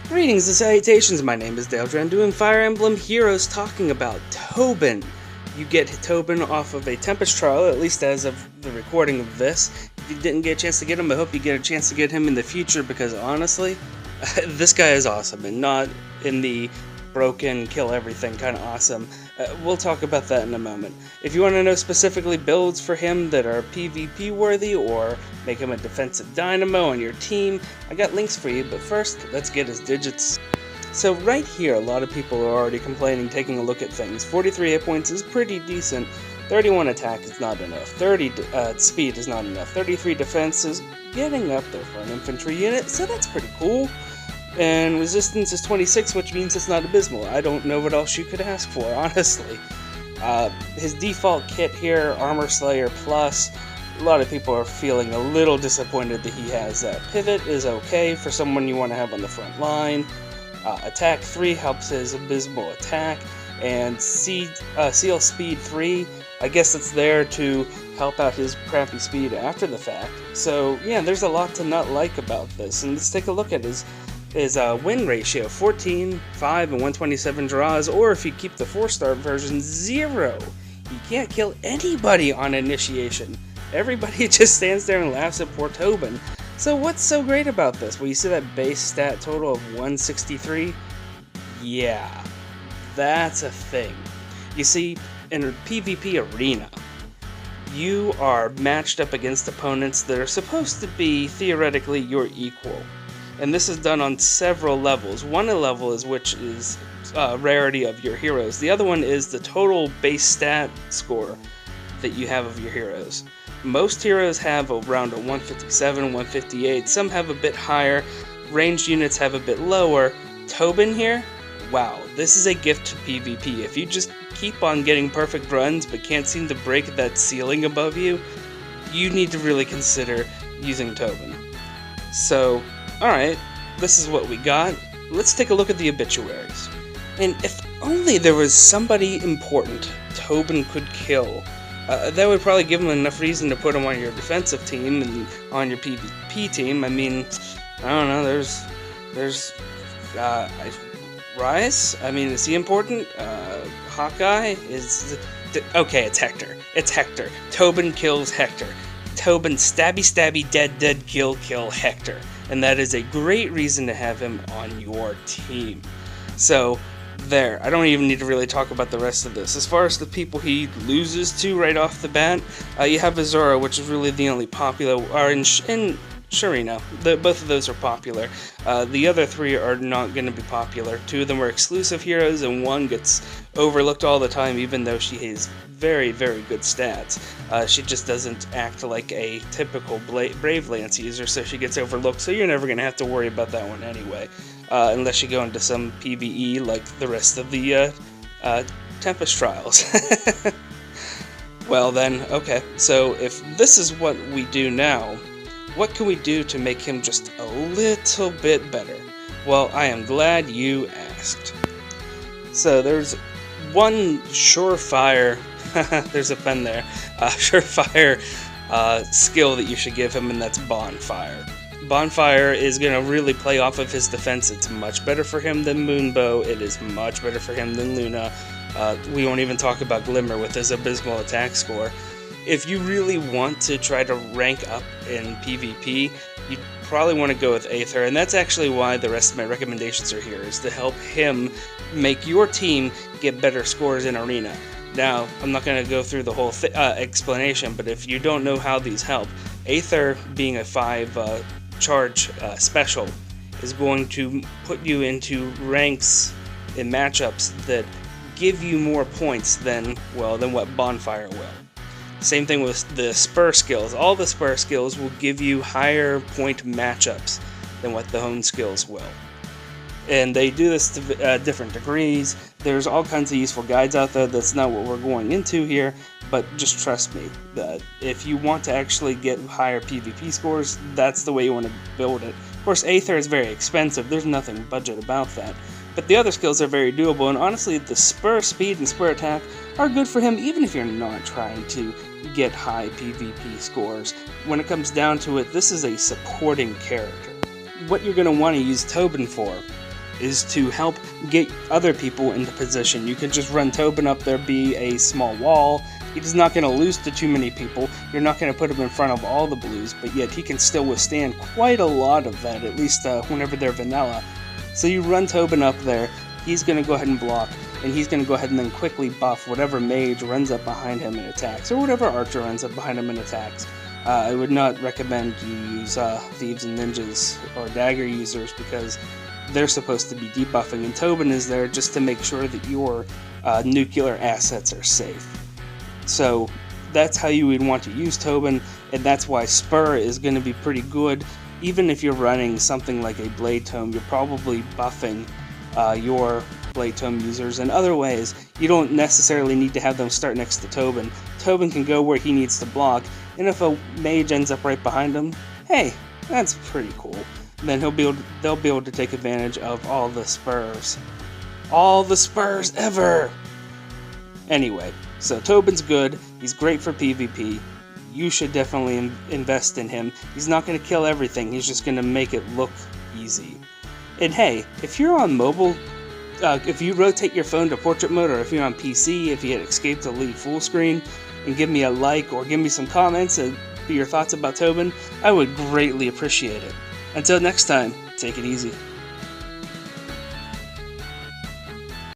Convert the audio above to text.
Greetings and salutations, my name is Dale Dren, doing Fire Emblem Heroes, talking about Tobin. You get Tobin off of a Tempest Trial, at least as of the recording of this. If you didn't get a chance to get him, I hope you get a chance to get him in the future, because honestly, this guy is awesome, and not in the broken, kill everything kind of awesome. We'll talk about that in a moment. If you want to know specifically builds for him that are PvP worthy or make him a defensive dynamo on your team, I got links for you, but first, let's get his digits. So right here, a lot of people are already complaining, taking a look at things. 43 hit points is pretty decent, 31 attack is not enough, 30 speed is not enough, 33 defense is getting up there for an infantry unit, so that's pretty cool. And resistance is 26, which means it's not abysmal. I don't know what else you could ask for, honestly. His default kit here, Armor Slayer Plus, a lot of people are feeling a little disappointed that he has that. Pivot is okay for someone you want to have on the front line. Attack 3 helps his abysmal attack, and Seal Speed 3, I guess it's there to help out his crappy speed after the fact. So yeah, there's a lot to not like about this, and let's take a look at his win ratio, 14, 5, and 127 draws, or if you keep the 4-star version, 0. You can't kill anybody on initiation. Everybody just stands there and laughs at poor Tobin. So what's so great about this? Well, you see that base stat total of 163? Yeah, that's a thing. You see, in a PvP arena, you are matched up against opponents that are supposed to be, theoretically, your equal. And this is done on several levels. One level is rarity of your heroes. The other one is the total base stat score that you have of your heroes. Most heroes have around a 157, 158. Some have a bit higher. Ranged units have a bit lower. Tobin here? Wow, this is a gift to PvP. If you just keep on getting perfect runs but can't seem to break that ceiling above you, you need to really consider using Tobin. So, alright, this is what we got. Let's take a look at the obituaries. And if only there was somebody important Tobin could kill, that would probably give him enough reason to put him on your defensive team and on your PvP team. I mean, I don't know, there's Rise? I mean, is he important? Hawkeye? Okay, it's Hector. It's Hector. Tobin kills Hector. Tobin stabby, dead, kill, Hector. And that is a great reason to have him on your team. So, there. I don't even need to really talk about the rest of this. As far as the people he loses to right off the bat, you have Azura, which is really the only popular, or in Sharina. Both of those are popular. The other 3 are not going to be popular. 2 of them are exclusive heroes, and 1 gets overlooked all the time, even though she has very, very good stats. She just doesn't act like a typical Brave Lance user, so she gets overlooked, so you're never going to have to worry about that one anyway. Unless you go into some PvE like the rest of the Tempest Trials. Well then, okay, so if this is what we do now, what can we do to make him just a little bit better? Well, I am glad you asked. So there's one surefire, there's a pen there, surefire skill that you should give him, and that's Bonfire. Bonfire is going to really play off of his defense. It's much better for him than Moonbow. It is much better for him than Luna. We won't even talk about Glimmer with his abysmal attack score. If you really want to try to rank up in PvP, you probably want to go with Aether, and that's actually why the rest of my recommendations are here, is to help him make your team get better scores in Arena. Now, I'm not going to go through the whole explanation, but if you don't know how these help, Aether, being a 5 charge special, is going to put you into ranks in matchups that give you more points than what Bonfire will. Same thing with the spur skills. All the spur skills will give you higher point matchups than what the hone skills will. And they do this to different degrees. There's all kinds of useful guides out there. That's not what we're going into here, but just trust me, that if you want to actually get higher PvP scores, that's the way you want to build it. Of course, Aether is very expensive. There's nothing budget about that. But the other skills are very doable, and honestly, the spur speed and spur attack are good for him even if you're not trying to get high PvP scores. When it comes down to it, this is a supporting character. What you're going to want to use Tobin for is to help get other people into position. You can just run Tobin up there, be a small wall. He's not going to lose to too many people. You're not going to put him in front of all the blues, but yet he can still withstand quite a lot of that, at least whenever they're vanilla. So you run Tobin up there, he's going to go ahead and block, and he's going to go ahead and then quickly buff whatever mage runs up behind him and attacks, or whatever archer runs up behind him and attacks. I would not recommend you use thieves and ninjas or dagger users, because they're supposed to be debuffing, and Tobin is there just to make sure that your nuclear assets are safe. So that's how you would want to use Tobin, and that's why Spur is going to be pretty good. Even if you're running something like a Blade Tome, you're probably buffing your Blade Tome users in other ways. You don't necessarily need to have them start next to Tobin. Tobin can go where he needs to block, and if a mage ends up right behind him, hey, that's pretty cool. Then they'll be able to take advantage of all the spurs. All the spurs ever! Anyway, so Tobin's good, he's great for PvP, you should definitely invest in him. He's not going to kill everything, he's just going to make it look easy. And hey, if you're on mobile, if you rotate your phone to portrait mode, or if you're on PC, if you hit escape to leave full screen, and give me a like or give me some comments and your thoughts about Tobin, I would greatly appreciate it. Until next time, take it easy.